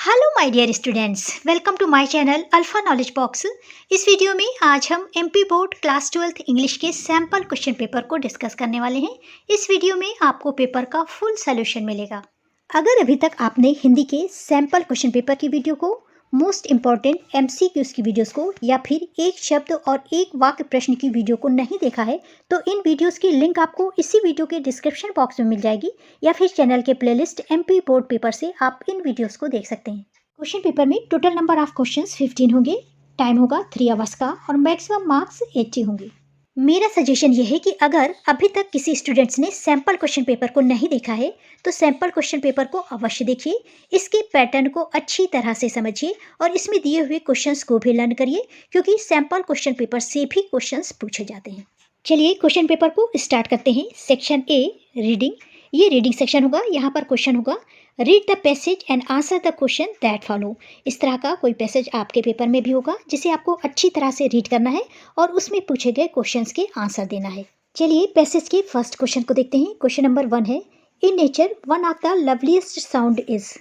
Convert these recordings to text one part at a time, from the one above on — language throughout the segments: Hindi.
Hello my dear students, welcome to my channel alpha knowledge box. इस वीडियो में आज हम MP board class 12th English के सैम्पल क्वेश्चन पेपर को डिस्कस करने वाले हैं। इस वीडियो में आपको पेपर का फुल सॉल्यूशन मिलेगा। अगर अभी तक आपने हिंदी के सैम्पल क्वेश्चन पेपर की वीडियो को, मोस्ट इम्पॉर्टेंट एमसीक्यूज की वीडियोस को या फिर एक शब्द और एक वाक्य प्रश्न की वीडियो को नहीं देखा है तो इन वीडियोस की लिंक आपको इसी वीडियो के डिस्क्रिप्शन बॉक्स में मिल जाएगी या फिर चैनल के प्लेलिस्ट एमपी बोर्ड पेपर से आप इन वीडियोस को देख सकते हैं। क्वेश्चन पेपर में टोटल नंबर ऑफ क्वेश्चंस 15 होंगे, टाइम होगा 3 आवर्स का और मैक्सिमम मार्क्स 80 होंगे। मेरा सजेशन ये है कि अगर अभी तक किसी स्टूडेंट्स ने सैम्पल क्वेश्चन पेपर को नहीं देखा है तो सैम्पल क्वेश्चन पेपर को अवश्य देखिए, इसके पैटर्न को अच्छी तरह से समझिए और इसमें दिए हुए क्वेश्चंस को भी लर्न करिए क्योंकि सैम्पल क्वेश्चन पेपर से भी क्वेश्चंस पूछे जाते हैं। चलिए क्वेश्चन पेपर को स्टार्ट करते हैं। सेक्शन ए रीडिंग, ये रीडिंग सेक्शन होगा। यहाँ पर क्वेश्चन होगा read the passage and answer the question that follow. इस तरह का कोई पैसेज आपके पेपर में भी होगा जिसे आपको अच्छी तरह से रीड करना है और उसमें पूछे गए क्वेश्चंस के आंसर देना है। चलिए पैसेज के फर्स्ट क्वेश्चन को देखते हैं। क्वेश्चन नंबर 1 है, in nature one of the loveliest sound is.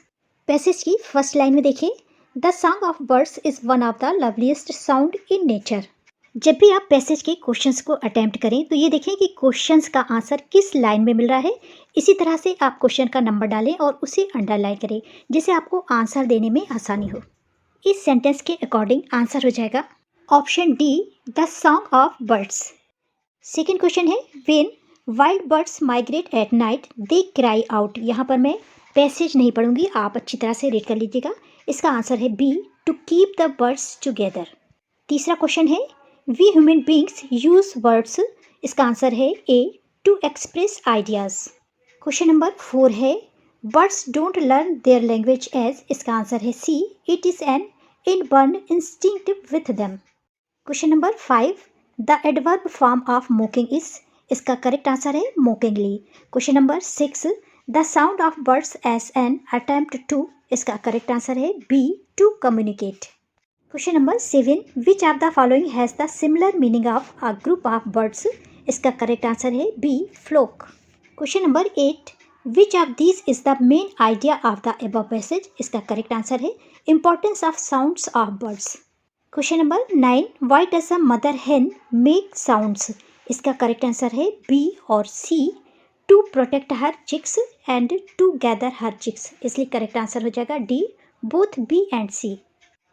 Passage की फर्स्ट लाइन में देखिए, the song of birds is one of the loveliest sound in nature. जब भी आप पैसेज के क्वेश्चंस को अटेम्प्ट करें तो ये देखें कि क्वेश्चंस का आंसर किस लाइन में मिल रहा है। इसी तरह से आप क्वेश्चन का नंबर डालें और उसे अंडरलाइन करें जिससे आपको आंसर देने में आसानी हो। इस सेंटेंस के अकॉर्डिंग आंसर हो जाएगा option D, the song of birds. Second question है, when wild birds migrate at night they cry out. यहाँ पर मैं पैसेज नहीं पढ़ूंगी, आप अच्छी तरह से रीड कर लीजिएगा। इसका आंसर है B, to keep the birds together. तीसरा क्वेश्चन है, we human beings use words. इसका आंसर है A, to express ideas. Question number 4 है, birds don't learn their language as. इसका आंसर है C, it is an inborn instinct with them. Question number 5, the adverb form of mocking is. इसका करेक्ट आंसर है mockingly. Question number 6, the sound of birds as an attempt to. इसका करेक्ट आंसर है B, to communicate. Question number 7, which of the following has the similar meaning of a group of birds. इसका करेक्ट आंसर है B, flock. Question number 8, which of these is the main idea of the above passage. इसका करेक्ट आंसर है importance of sounds of birds. Question number 9, why does a mother hen make sounds. इसका करेक्ट आंसर है बी और सी, to protect her chicks and to gather her chicks. इसलिए करेक्ट आंसर हो जाएगा D, both B and C.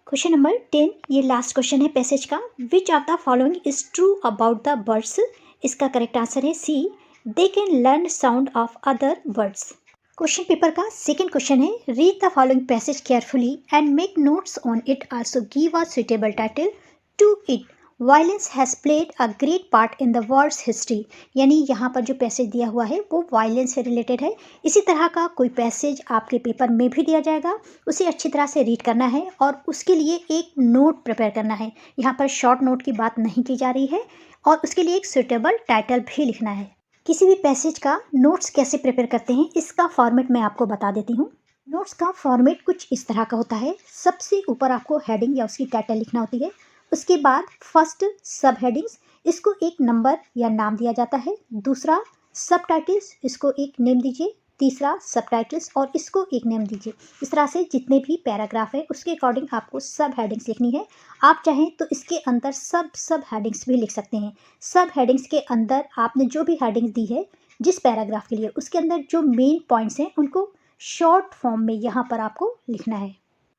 Question number 10, ये लास्ट क्वेश्चन है पैसेज का, which of the following is true about the birds. इसका करेक्ट आंसर है C, they can learn sound of other words. Question paper का सेकेंड क्वेश्चन है, read the following passage carefully and make notes on it, also give a suitable title to it. Violence has played a great part in the world's history. यानी यहाँ पर जो पैसेज दिया हुआ है वो वायलेंस से रिलेटेड है। इसी तरह का कोई पैसेज आपके पेपर में भी दिया जाएगा, उसे अच्छी तरह से रीड करना है और उसके लिए एक नोट प्रिपेयर करना है। यहाँ पर शॉर्ट नोट की बात नहीं की जा रही है और उसके लिए एक सुटेबल टाइटल भी लिखना है। किसी भी पैसेज का नोट्स कैसे प्रिपेयर करते हैं इसका फॉर्मेट मैं आपको बता देती हूँ। नोट्स का फॉर्मेट कुछ इस तरह का होता है। सबसे ऊपर आपको हेडिंग या उसकी टाइटल लिखना होती है, उसके बाद फर्स्ट सब हेडिंग्स, इसको एक नंबर या नाम दिया जाता है। दूसरा सब टाइटल्स, इसको एक नेम दीजिए। तीसरा सब टाइटल्स और इसको एक नेम दीजिए। इस तरह से जितने भी पैराग्राफ है उसके अकॉर्डिंग आपको सब हेडिंग्स लिखनी है। आप चाहें तो इसके अंदर सब हेडिंग्स भी लिख सकते हैं। सब हेडिंग्स के अंदर आपने जो भी हेडिंग्स दी है जिस पैराग्राफ के लिए, उसके अंदर जो मेन पॉइंट्स हैं उनको शॉर्ट फॉर्म में यहाँ पर आपको लिखना है।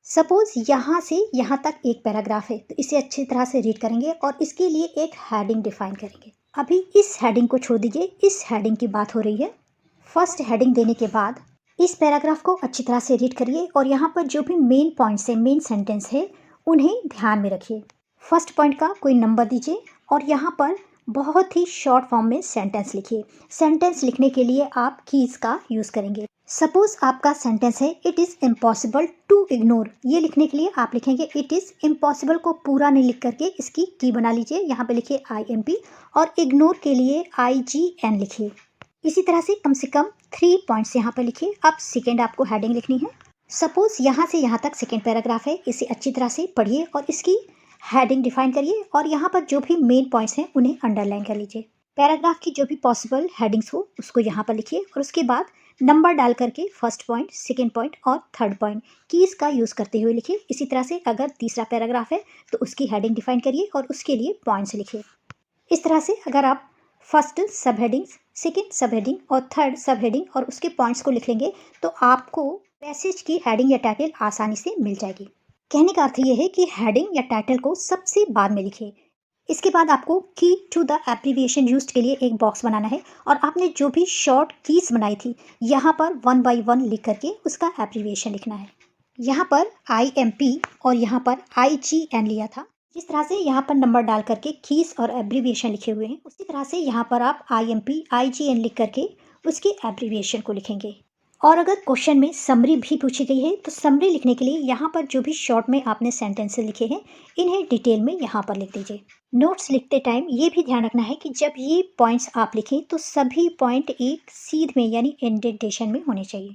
सपोज यहाँ से यहाँ तक एक पैराग्राफ है तो इसे अच्छी तरह से रीड करेंगे और इसके लिए एक हेडिंग डिफाइन करेंगे। अभी इस हेडिंग को छोड़ दीजिए, इस हेडिंग की बात हो रही है। फर्स्ट हेडिंग देने के बाद इस पैराग्राफ को अच्छी तरह से रीड करिए और यहाँ पर जो भी मेन पॉइंट्स हैं, मेन सेंटेंस है, उन्हें ध्यान में रखिए। फर्स्ट पॉइंट का कोई नंबर दीजिए और यहाँ पर बहुत ही शॉर्ट फॉर्म में सेंटेंस लिखिए। सेंटेंस लिखने के लिए आप कीज का यूज़ करेंगे। सपोज आपका सेंटेंस है it is impossible to ignore. ये लिखने के लिए आप लिखेंगे इट इज़ इम्पॉसिबल को पूरा नहीं लिख करके इसकी की बना लीजिए। यहाँ पे लिखिए IMP और इग्नोर के लिए IGN लिखिए। इसी तरह से कम 3 पॉइंट्स यहाँ पर लिखिए। अब सेकेंड आपको हेडिंग लिखनी है। सपोज यहाँ से यहाँ तक सेकेंड पैराग्राफ है, इसे अच्छी तरह से पढ़िए और इसकी हेडिंग डिफाइन करिए और यहाँ पर जो भी मेन पॉइंट्स हैं उन्हें अंडरलाइन कर लीजिए। पैराग्राफ की जो भी पॉसिबल हेडिंग्स हो उसको यहाँ पर लिखिए और उसके बाद नंबर डाल करके फर्स्ट पॉइंट, सेकेंड पॉइंट और थर्ड पॉइंट कीज़ का यूज़ करते हुए लिखिए। इसी तरह से अगर तीसरा पैराग्राफ है तो उसकी हेडिंग डिफाइन करिए और उसके लिए पॉइंट्स लिखिए। इस तरह से अगर आप फर्स्ट सब हेडिंग, सेकेंड सब हेडिंग और थर्ड सब हेडिंग और उसके पॉइंट्स को लिख लेंगे तो आपको पैसेज की हेडिंग या टाइटल आसानी से मिल जाएगी। कहने का अर्थ ये है कि हेडिंग या टाइटल को सबसे बाद में लिखिए। इसके बाद आपको की टू द एब्रीविएशन यूज्ड के लिए एक बॉक्स बनाना है और आपने जो भी शॉर्ट कीज बनाई थी यहाँ पर 1 बाय 1 लिख करके उसका एब्रीविएशन लिखना है। यहाँ पर IMP और यहाँ पर IGN लिया था। जिस तरह से यहाँ पर नंबर डाल करके कीज और एब्रीविएशन लिखे हुए हैं उसी तरह से यहाँ पर आप IMP IGN लिख करके उसके एब्रीविएशन को लिखेंगे। और अगर क्वेश्चन में समरी भी पूछी गई है तो समरी लिखने के लिए यहाँ पर जो भी शॉर्ट में आपने सेंटेंसेस लिखे हैं इन्हें डिटेल में यहाँ पर लिख दीजिए। नोट्स लिखते टाइम ये भी ध्यान रखना है कि जब ये पॉइंट्स आप लिखें तो सभी पॉइंट एक सीध में यानी इंडेंटेशन में होने चाहिए।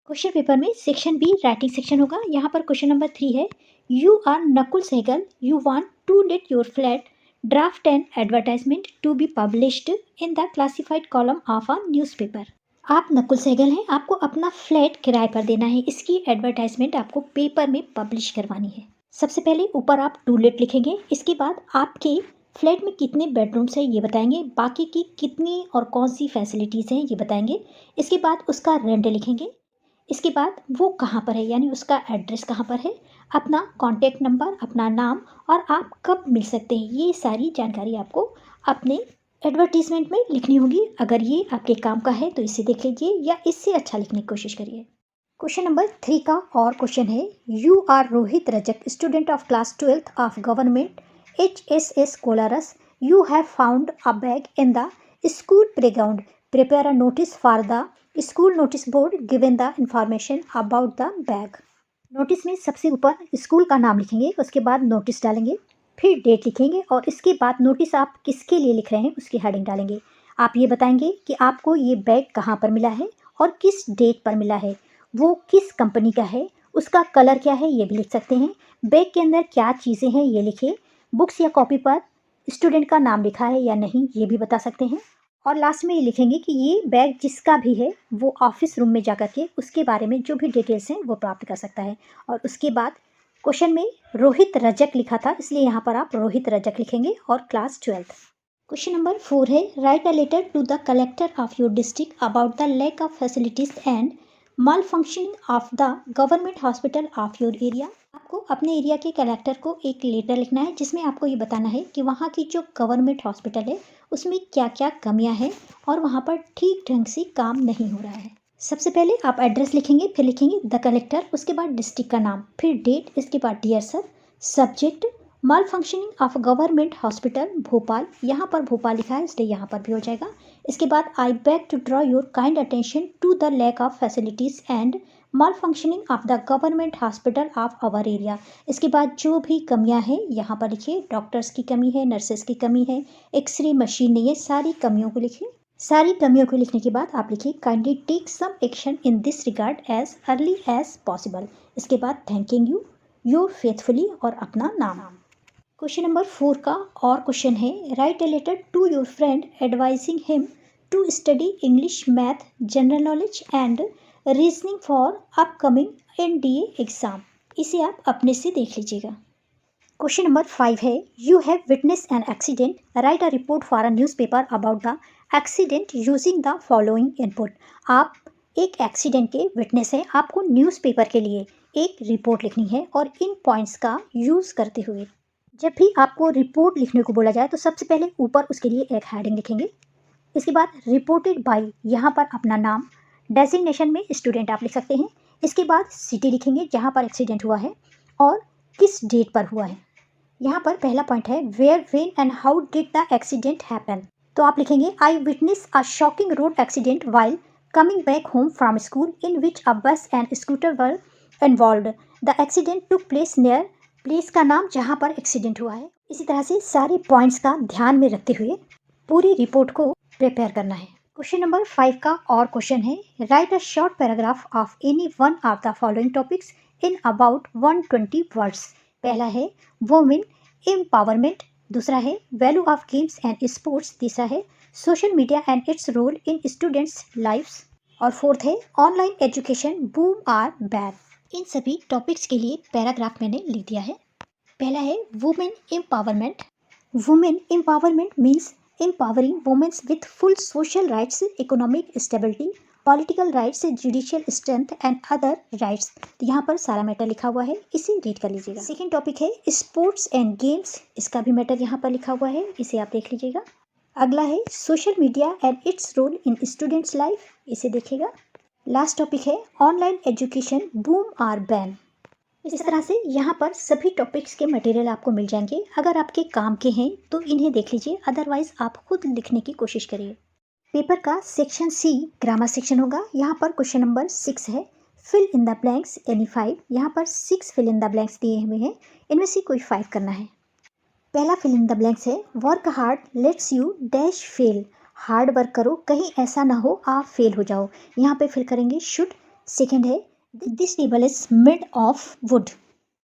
क्वेश्चन पेपर में सेक्शन बी राइटिंग सेक्शन होगा। यहाँ पर क्वेश्चन नंबर 3 है, you are Nakul Sehgal, you want to let your flat draft an advertisement to be published in the classified column of a newspaper. आप नकुल सहगल हैं, आपको अपना फ्लैट किराए पर देना है। इसकी एडवर्टाइजमेंट आपको पेपर में पब्लिश करवानी है। सबसे पहले ऊपर आप टू लेट लिखेंगे, इसके बाद आपके फ्लैट में कितने बेडरूम्स हैं ये बताएंगे, बाकी की कितनी और कौन सी फैसिलिटीज़ हैं ये बताएंगे। इसके बाद उसका रेंट लिखेंगे। इसके बाद वो कहाँ पर है यानी उसका एड्रेस कहाँ पर है, अपना कॉन्टैक्ट नंबर, अपना नाम और आप कब मिल सकते हैं, ये सारी जानकारी आपको अपने एडवर्टीजमेंट में लिखनी होगी। अगर ये आपके काम का है तो इसे देख लीजिए या इससे अच्छा लिखने की कोशिश करिए। क्वेश्चन नंबर 3 का और क्वेश्चन है, you are Rohit Rajak, student of class 12th of government HSS Kolaras, you have found a bag in the school playground, prepare a notice for the school notice board given the information about the bag. Notice में सबसे ऊपर स्कूल का नाम लिखेंगे, उसके बाद नोटिस डालेंगे, फिर डेट लिखेंगे और इसके बाद नोटिस आप किसके लिए लिख रहे हैं उसकी हेडिंग डालेंगे। आप ये बताएंगे कि आपको ये बैग कहाँ पर मिला है और किस डेट पर मिला है, वो किस कंपनी का है, उसका कलर क्या है ये भी लिख सकते हैं, बैग के अंदर क्या चीज़ें हैं ये लिखें, बुक्स या कॉपी पर स्टूडेंट का नाम लिखा है या नहीं ये भी बता सकते हैं। और लास्ट में ये लिखेंगे कि ये बैग जिसका भी है वो ऑफिस रूम में जाकर के उसके बारे में जो भी डिटेल्स हैं वो प्राप्त कर सकता है। और उसके बाद क्वेश्चन में रोहित रजक लिखा था इसलिए यहाँ पर आप रोहित रजक लिखेंगे और क्लास 12th। क्वेश्चन नंबर 4 है, write a letter to the collector of your district about the lack of facilities and malfunctioning of the government hospital of your area. आपको अपने एरिया के कलेक्टर को एक लेटर लिखना है जिसमें आपको ये बताना है कि वहाँ की जो गवर्नमेंट हॉस्पिटल है उसमें क्या क्या कमियाँ हैं और वहाँ पर ठीक ढंग से काम नहीं हो रहा है। सबसे पहले आप एड्रेस लिखेंगे, फिर लिखेंगे द कलेक्टर, उसके बाद डिस्ट्रिक्ट का नाम, फिर डेट, इसके बाद dear sir, subject malfunctioning of government hospital Bhopal, यहाँ पर भोपाल लिखा है इसलिए यहाँ पर भी हो जाएगा। इसके बाद I beg to draw your kind attention to the lack of facilities and malfunctioning of the government hospital of our area. इसके बाद जो भी कमियां हैं यहाँ पर लिखिए, डॉक्टर्स की कमी है, नर्सेस की कमी है, एक्सरे मशीन नहीं है, सारी कमियों को लिखिए। सारी कमियों को लिखने के बाद आप लिखिए kindly take some action in this regard as early as possible. इसके बाद थैंकिंग यू योर फेथफुली और अपना नाम। क्वेश्चन नंबर 4 का और क्वेश्चन है, write a letter to your friend advising him to study English, math, general knowledge and reasoning for upcoming NDA exam. इसे आप अपने से देख लीजिएगा। क्वेश्चन नंबर 5 है, you have witness an accident, right a report for a newspaper about the accident using the following input. आप एक एक्सीडेंट के विटनेस है, आपको न्यूज़पेपर के लिए एक रिपोर्ट लिखनी है और इन पॉइंट्स का यूज़ करते हुए जब भी आपको रिपोर्ट लिखने को बोला जाए तो सबसे पहले ऊपर उसके लिए एक हेडिंग लिखेंगे। इसके बाद रिपोर्टेड बाय, यहाँ पर अपना नाम, डेजिग्नेशन में स्टूडेंट आप लिख सकते हैं। इसके बाद सिटी लिखेंगे जहाँ पर एक्सीडेंट हुआ है और किस डेट पर हुआ है। यहाँ पर पहला पॉइंट है, where, when and how did the accident happen. तो आप लिखेंगे I witness a shocking road accident while coming back home from school in which a bus and scooter were involved. The accident took place near, place का नाम जहाँ पर एक्सीडेंट हुआ है। इसी तरह से सारे पॉइंट्स का ध्यान में रखते हुए पूरी रिपोर्ट को प्रिपेयर करना है। क्वेश्चन नंबर 5 का और क्वेश्चन है, write a short paragraph of any one of the following topics in about 120 words. पहला है वुमेन एम्पावरमेंट, दूसरा है value of games and sports, तीसरा है social media and its role in students lifes और फोर्थ है online education boom or bad. इन सभी टॉपिक्स के लिए पैराग्राफ मैंने लिख दिया है। पहला है women empowerment. Women empowerment means empowering women with full social rights, economic stability, political rights, judicial strength and other rights। तो यहाँ पर सारा मैटर लिखा हुआ है, इसे रीड कर लीजिएगा। सेकेंड टॉपिक है स्पोर्ट्स एंड गेम्स, इसका भी मैटर यहाँ पर लिखा हुआ है, इसे आप देख लीजिएगा। अगला है social media and its role in students life, इसे देखिएगा। लास्ट टॉपिक है online education boom or bane. इस तरह से यहाँ पर सभी टॉपिक्स के मटेरियल आपको मिल जाएंगे। अगर आपके काम के हैं तो इन्हें देख लीजिए, अदरवाइज आप खुद लिखने की कोशिश करिए। पेपर का सेक्शन सी ग्रामर सेक्शन होगा। यहाँ पर क्वेश्चन नंबर 6 है, fill in the blanks any 5। यहाँ पर 6 फिल इन द ब्लैंक्स दिए हुए हैं, इनमें से कोई 5 करना है। पहला फिल इन द ब्लैंक्स है work hard let's you dash fail. Hard work करो, कहीं ऐसा ना हो आप फेल हो जाओ, यहाँ पे फिल करेंगे शुड। सेकेंड है this table is made of wood.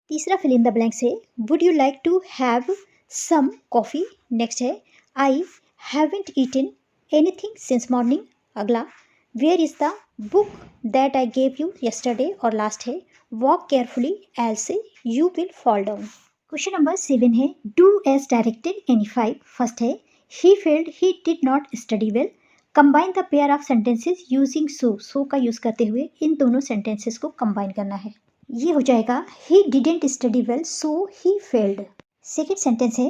तीसरा फिल इन द ब्लैंक्स है would you like to have some coffee. Next है I haven't eaten anything since morning. अगला where is the book that I gave you yesterday. और लास्ट है walk carefully else you will fall down. Question number 7 है do as directed any 5। First है he failed he did not study well. Combine the pair of sentences using so का यूज करते हुए इन दोनों सेंटेंसेस को कंबाइन करना है। ये हो जाएगा he didn't study well so he failed. Second sentence है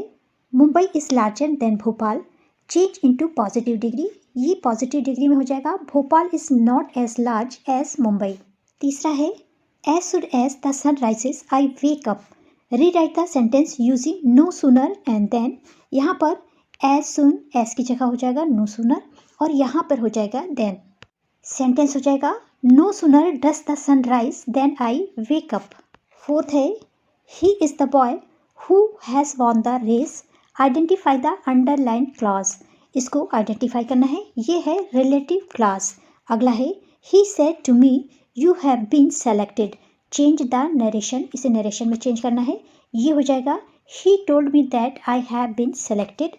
Mumbai is larger than Bhopal change into positive degree. ये पॉजिटिव डिग्री में हो जाएगा Bhopal is not as large as Mumbai. तीसरा है as soon as the sun rises I wake up. Rewrite the sentence using no sooner and than. यहाँ पर एज सुन एज की जगह हो जाएगा नो सूनर और यहाँ पर हो जाएगा देन। सेंटेंस हो जाएगा no sooner does the sun rise than I wake up. Fourth है he is the boy who has won the race identify the underline clause. इसको आइडेंटिफाई करना है, ये है रिलेटिव क्लॉज। अगला है he said to me you have been selected change the narration. इसे नरेशन में चेंज करना है, ये हो जाएगा he told me that I have been selected.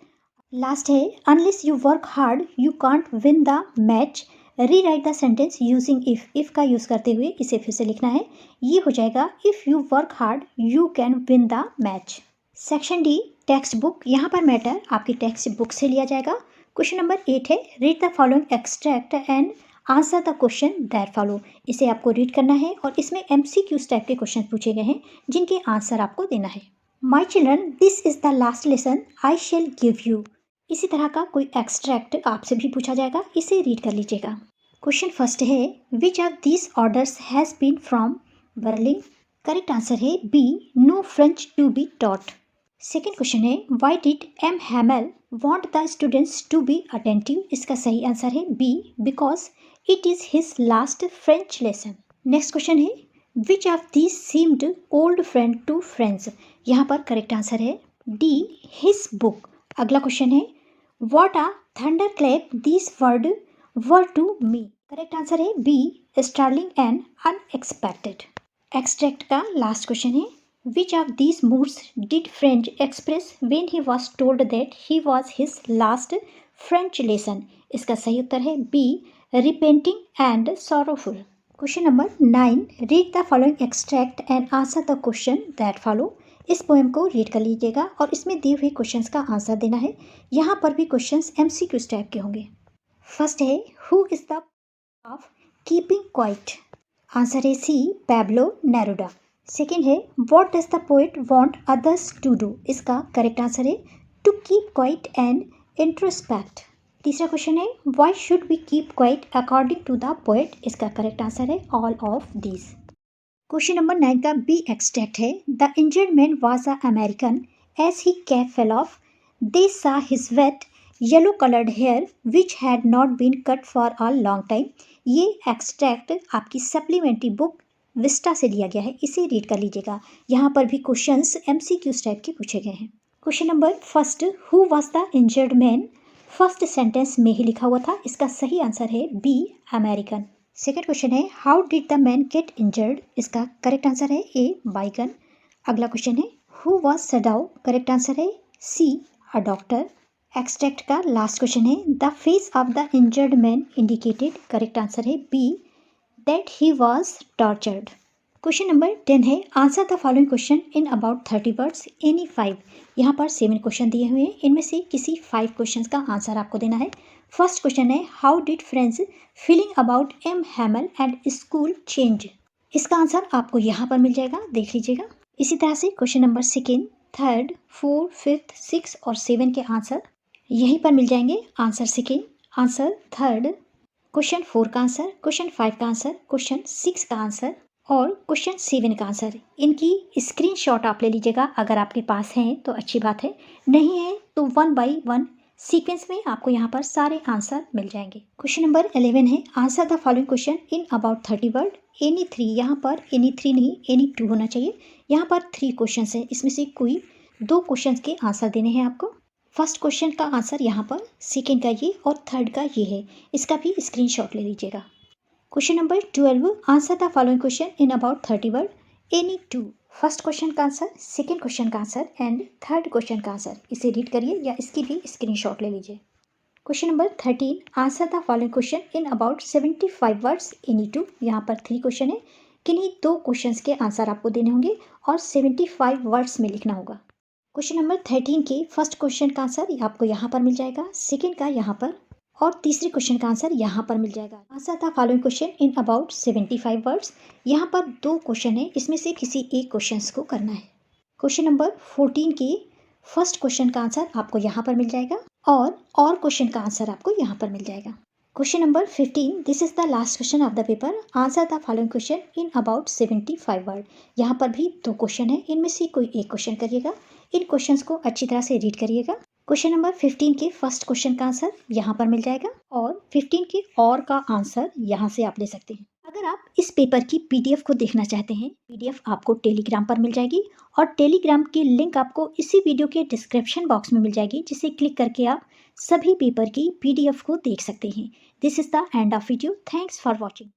Last है unless you work hard you can't win the match. Rewrite the sentence using if का यूज करते हुए इसे फिर से लिखना है, ये हो जाएगा if you work hard you can win the match. Section D text book. यहाँ पर मैटर आपकी टेक्स्ट बुक से लिया जाएगा। क्वेश्चन नंबर 8 है read the following extract and answer the question that follow. इसे आपको रीड करना है और इसमें MCQs टाइप के क्वेश्चन पूछे गए हैं जिनके आंसर आपको देना है। My children this is the last lesson I shall give you. इसी तरह का कोई एक्सट्रैक्ट आपसे भी पूछा जाएगा, इसे रीड कर लीजिएगा। क्वेश्चन फर्स्ट है which of these orders has been from Berlin. Correct answer है B no French to be taught. Second question है why did M Hamel want the students to be attentive. इसका सही आंसर है B because it is his last French lesson. Next question है which of these seemed old friend to friends. यहाँ पर करेक्ट आंसर है डी हिज बुक। अगला क्वेश्चन है what are thunder clap this word were to me. Correct answer है B startling and unexpected. Extract का लास्ट क्वेश्चन है which of these moods did French express when he was told that he was his last French lesson. इसका सही उत्तर है B repenting and sorrowful. Question number 9 read the following extract and answer the question that follow. इस पोएम को रीड कर लीजिएगा और इसमें दिए हुए क्वेश्चंस का आंसर देना है। यहाँ पर भी क्वेश्चंस MCQs टाइप के होंगे। फर्स्ट है who is the of keeping quiet. Answer है सी पैब्लो नेरुडा। सेकेंड है what does the poet want others to do. इसका करेक्ट आंसर है to keep quiet and introspect. तीसरा क्वेश्चन है why should we keep quiet according to the poet. इसका करेक्ट आंसर है all of these. Question number 9 का बी एक्सट्रैक्ट है the injured man was a American as he cap fell off they saw his wet yellow coloured hair which had not been cut for a long time. ये एक्सट्रैक्ट आपकी सप्लीमेंट्री बुक विस्टा से लिया गया है, इसे रीड कर लीजिएगा। यहाँ पर भी क्वेश्चंस MCQs टाइप के पूछे गए हैं। Question number first who was the injured man. First sentence में ही लिखा हुआ था, इसका सही आंसर है बी अमेरिकन। सेकेंड क्वेश्चन है how did the main get injured. इसका करेक्ट आंसर है ए बाय गन। अगला क्वेश्चन है हु वॉज सडाउ। करेक्ट आंसर है सी अ डॉक्टर। एक्सट्रैक्ट का लास्ट क्वेश्चन है, the face of the injured man indicated, correct answer है B, that he was tortured. Question number 10 है, answer the following question in about 30 words, any 5। यहाँ पर 7 क्वेश्चन दिए हुए हैं, इनमें से किसी 5 क्वेश्चन का आंसर आपको देना है। फर्स्ट क्वेश्चन है, how did friends feeling about M Hamel and school change. इसका आंसर आपको यहाँ पर मिल जाएगा, देख लीजिएगा। इसी तरह से क्वेश्चन नंबर 2, 3, 4, 5, 6 और 7 के आंसर यहीं पर मिल जाएंगे। आंसर 2, आंसर 3, क्वेश्चन 4 का आंसर, क्वेश्चन 5 का आंसर, क्वेश्चन 6 का आंसर और क्वेश्चन 7 का आंसर। इनकी स्क्रीनशॉट आप ले लीजिएगा, अगर आपके पास हैं तो अच्छी बात है, नहीं है तो 1 बाई 1 सीक्वेंस में आपको यहाँ पर सारे आंसर मिल जाएंगे। क्वेश्चन नंबर 11 है, answer the following question in about 30 word, any 3। यहाँ पर एनी 3 नहीं, एनी 2 होना चाहिए। यहाँ पर 3 क्वेश्चन है, इसमें से कोई 2 क्वेश्चन के आंसर देने हैं आपको। फर्स्ट क्वेश्चन का आंसर यहाँ पर, सेकेंड का ये और थर्ड का ये है, इसका भी स्क्रीनशॉट ले लीजिएगा। Question number 12, answer the following question in about 30 word, any 2। First question का आंसर, सेकेंड क्वेश्चन का आंसर एंड थर्ड क्वेश्चन का आंसर, इसे रीड करिए या इसकी भी स्क्रीनशॉट ले लीजिए। Question number 13, answer the following question in about 75 words, any 2। यहाँ पर 3 क्वेश्चन है, किन्हीं 2 क्वेश्चन के आंसर आपको देने होंगे और 75 वर्ड्स में लिखना होगा। क्वेश्चन नंबर 13 के फर्स्ट क्वेश्चन का आंसर आपको यहाँ पर मिल जाएगा, सेकेंड का यहाँ पर और तीसरे क्वेश्चन का आंसर यहाँ पर मिल जाएगा। Answer the following question in about 75 words, यहाँ पर 2 क्वेश्चन है, इसमें से किसी एक क्वेश्चन को करना है। क्वेश्चन नंबर 14 के फर्स्ट क्वेश्चन का आंसर आपको यहाँ पर मिल जाएगा और क्वेश्चन का आंसर आपको यहाँ पर मिल जाएगा। Question number 15, this is the last question of the paper, answer the following question in about 75 word. यहाँ पर भी 2 क्वेश्चन है, इनमें से कोई एक क्वेश्चन करिएगा। इन क्वेश्चंस को अच्छी तरह से रीड करिएगा। क्वेश्चन नंबर 15 के फर्स्ट क्वेश्चन का आंसर यहाँ पर मिल जाएगा और 15 के और का आंसर यहाँ से आप ले सकते हैं। अगर आप इस पेपर की पीडीएफ को देखना चाहते हैं, पीडीएफ आपको टेलीग्राम पर मिल जाएगी और टेलीग्राम की लिंक आपको इसी वीडियो के डिस्क्रिप्शन बॉक्स में मिल जाएगी, जिसे क्लिक करके आप सभी पेपर की पीडीएफ को देख सकते हैं। This is the end of video. Thanks for watching.